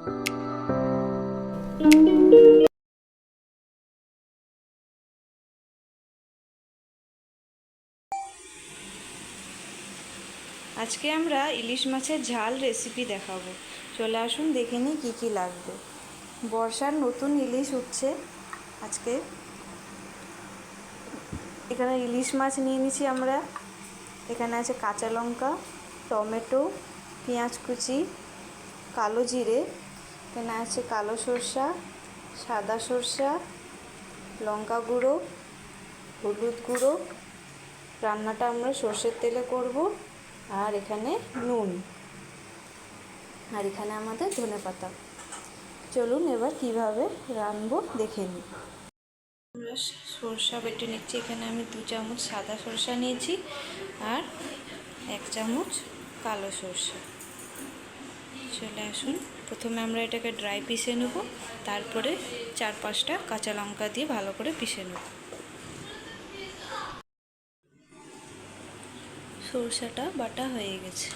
আজকে আমরা ইলিশ মাছের ঝাল রেসিপি দেখাবো। চলে আসুন দেখে নিই কী কী লাগবে। বর্ষার নতুন ইলিশ উঠছে। আজকে এখানে ইলিশ মাছ নিয়ে নিচ্ছি আমরা। এখানে আছে কাঁচা লঙ্কা, টমেটো, পেঁয়াজ কুচি, কালো জিরে, এখানে আছে কালো সরষা, সাদা সরষা, লঙ্কা গুঁড়ো, হলুদ গুঁড়ো, রান্নাটা আমরা সর্ষের তেলে করব, আর এখানে নুন, আর এখানে আমাদের ধনেপাতা। চলুন এবার কিভাবে রান্নবো দেখে নিই। আমরা সরষা বেটে নিচ্ছি। এখানে আমি 2 চামচ সাদা সরষা নিয়েছি আর 1 চামচ কালো সরষা। চলে আসুন, প্রথমে আমরা এটাকে ড্রাই পিষে নেব, তারপরে 4-5টা কাঁচা লঙ্কা দিয়ে ভালো করে পিষে নেব। সরষাটা বাটা হয়ে গেছে।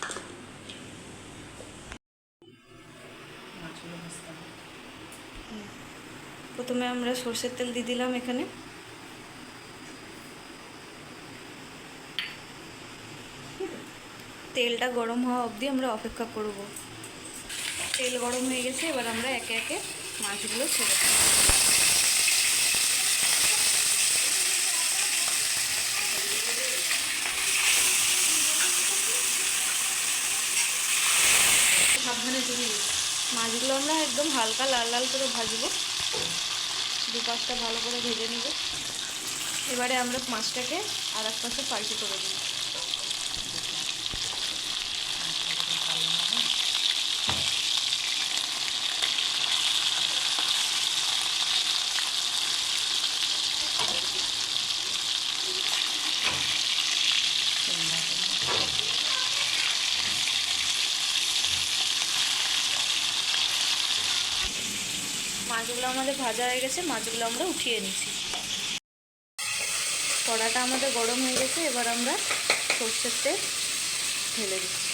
প্রথমে আমরা সরষের তেল দিয়ে দিলাম। এখানে তেলটা গরম হওয়া অবধি আমরা অপেক্ষা করব। তেল গরম হয়ে গেছে, এবার আমরা একে একে মাছগুলো ছেড়ে দেব। মাছগুলো আমরা একদম হালকা লাল লাল করে ভাজবো। 2-5টা ভালো করে ভেজে নেব। এবারে আমরা মাছটাকে আর এক পাশে পাল্টে করে দেব। মাছগুলো আমাদের ভাজা হয়ে গেছে, মাছগুলো আমরা উঠিয়ে নিচ্ছি। কড়াটা আমাদের গরম হয়ে গেছে, এবার আমরা সরষের তেল ঢেলে দিচ্ছি।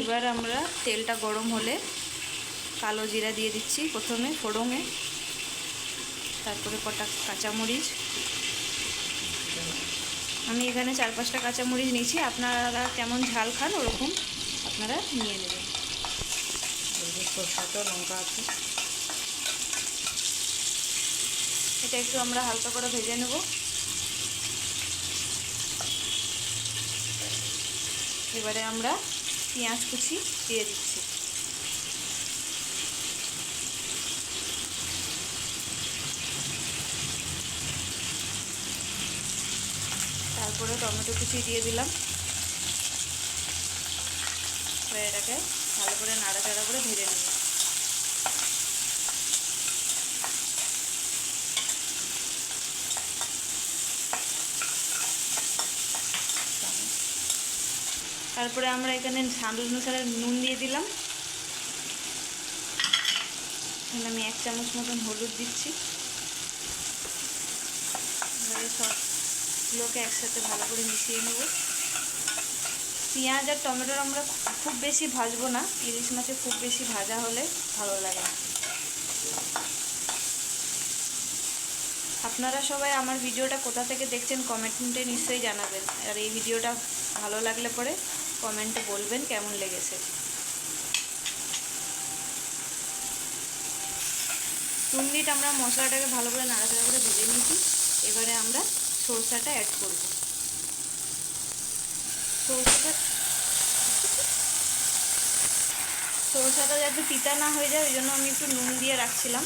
এবার আমরা তেলটা গরম হলে কালো জিরা দিয়ে দিচ্ছি প্রথমে ফোড়নে, তারপরে কটা কাঁচামরিচ। আমি এখানে 4-5টা কাঁচামরিচ নিয়েছি, আপনারা কেমন ঝাল খান ওরকম আপনারা নিয়ে নেবেন। সরষাটা লঙ্কা আছে, এটা একটু আমরা হালকা করে ভেজে নেব। এবারে আমরা পেঁয়াজ কুচি দিয়ে দিচ্ছি। তারপরে টমেটো কুচি দিয়ে দিলাম। এবার এটাকে ভালো করে নাড়াচাড়া করে ভেজে নেব। তারপরে আমরা এখানে স্বাদ অনুসারে নুন দিয়ে দিলাম। এখানে আমি 1 চামচ মতন হলুদ দিচ্ছি। এবারে সবগুলোকে একসাথে ভালো করে মিশিয়ে নেব। পেঁয়াজ আর টমেটোর আমরা খুব বেশি ভাজবো না, ইলিশ মাছে খুব বেশি ভাজা হলে ভালো লাগে না। আপনারা সবাই আমার ভিডিওটা কোথা থেকে দেখছেন কমেন্টে নিশ্চয়ই জানাবেন, আর এই ভিডিওটা ভালো লাগলে পরে কমেন্টে বলবেন কেমন লেগেছে। 2 মিনিট আমরা মশলাটাকে ভালো করে নাড়াচাড়া করে ভেজে নিয়েছি। এবারে আমরা সরষাটা অ্যাড করব। সরষাটা যাতে পিতা না হয়ে যায়, ওই জন্য আমি একটু নুন দিয়ে রাখছিলাম।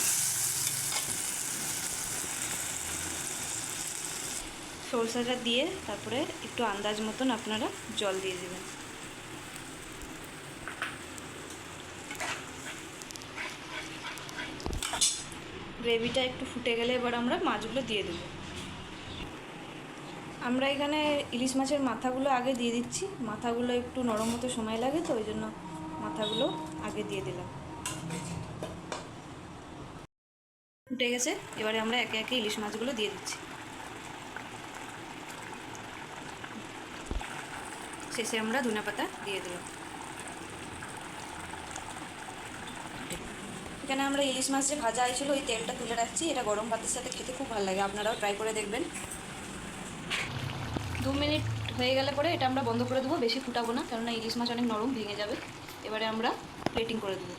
সরষাটা দিয়ে তারপরে একটু আন্দাজ মতন আপনারা জল দিয়ে দেবেন। গ্রেভিটা একটু ফুটে গেলে এবার আমরা মাছগুলো দিয়ে দেব। আমরা এখানে ইলিশ মাছের মাথাগুলো আগে দিয়ে দিচ্ছি। মাথাগুলো একটু নরম হতে সময় লাগে, তো ওই জন্য মাথাগুলো আগে দিয়ে দিলাম। ফুটে গেছে, এবারে আমরা একে একে ইলিশ মাছগুলো দিয়ে দিচ্ছি। শেষে আমরা ধনে পাতা দিয়ে দিলাম। এখানে আমরা ইলিশ মাছ যে ভাজা হয়েছিল ওই তেলটা তুলে রাখছি, এটা গরম ভাতের সাথে খেতে খুব ভালো লাগে, আপনারাও ট্রাই করে দেখবেন। 2 মিনিট হয়ে গেলে পরে এটা আমরা বন্ধ করে দেবো, বেশি ফুটাবো না, কেননা ইলিশ মাছ অনেক নরম ভেঙে যাবে। এবারে আমরা প্লেটিং করে দেবো।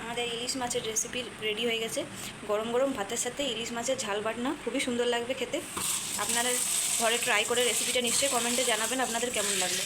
আমাদের ইলিশ মাছের রেসিপি রেডি হয়ে গেছে। গরম গরম ভাতের সাথে ইলিশ মাছের ঝাল বাটনা খুবই সুন্দর লাগবে খেতে। আপনারা ঘরে ট্রাই করে রেসিপিটা নিশ্চয়ই কমেন্টে জানাবেন আপনাদের কেমন লাগলো।